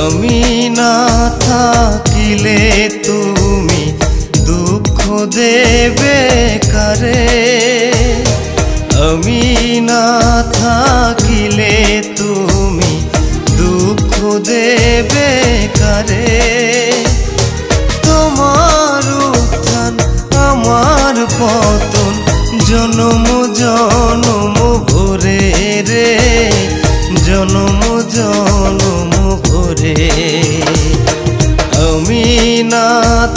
আমি না থাকিলে তুমি দুঃখ দেবে কারে, আমি না থাকিলে তুমি দুঃখ দেবে কারে। তোমার উত্থান আমার পতন জনম জনম ভরে রে, জনম জনম ভরে। আমি না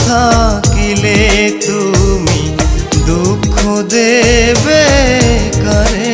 থাকিলে তুমি দুঃখ দেবে কারে।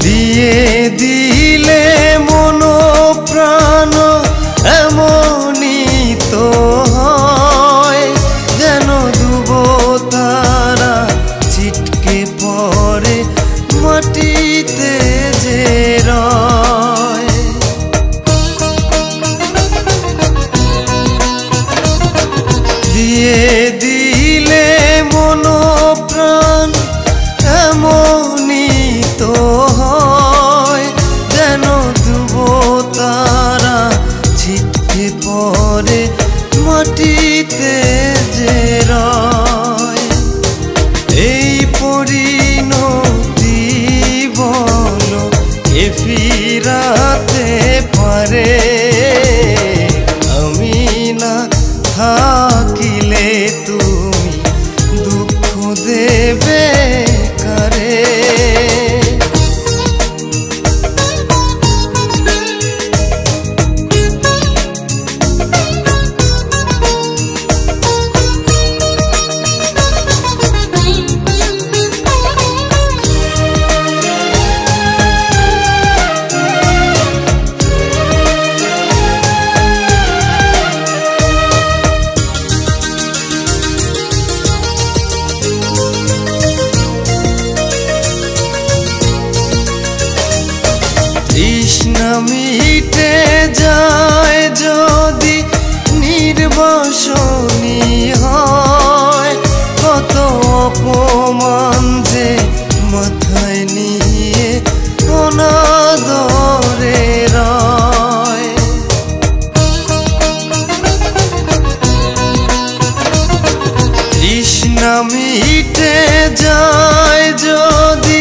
দিয়ে দিলে মন প্রাণ এমনই তো হয়, যেন দুব তারা ছিটকে পড়ে মাটিতে যে রয়। দিয়ে দিলে মন প্রাণ এমনই তো হয়, যেন দুব তারা ছিটকে পড়ে মাটিতে যে রয়। এই পরিণতি বলো এ ফিরাতে পারে, আমি না থাকিলে তুমি দুঃখ দেবে কারে। তৃষ্ণা মিটে যায় যদি নির্বাসনী হয়, কত অপমান যে মাথায় নিয়ে অনাদরে রয়। তৃষ্ণা মিটে যায় যদি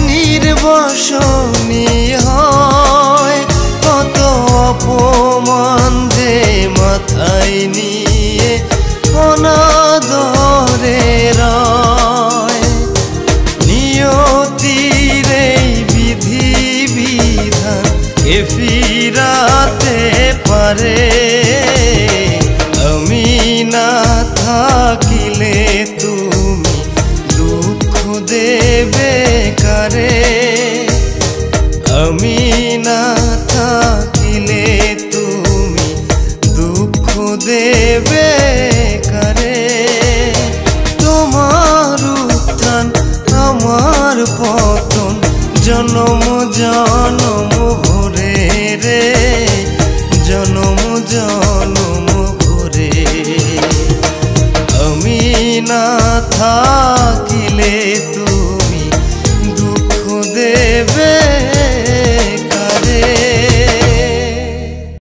নির্বাসনী হয়, কত অপমান যে মাথায় নিয়ে অনাদরে রয়। নিয়তির এই বিধি বিধান এ ফিরাতে পারে, আমি না থাকিলে তুমি দুঃখ দেবে কারে। আমি না থাকিলে তুমি দুঃখ দেবে কারে। তোমার উত্থান আমার পতন জনম জনম ভরে রে, জনম জনম ভরে। আমি না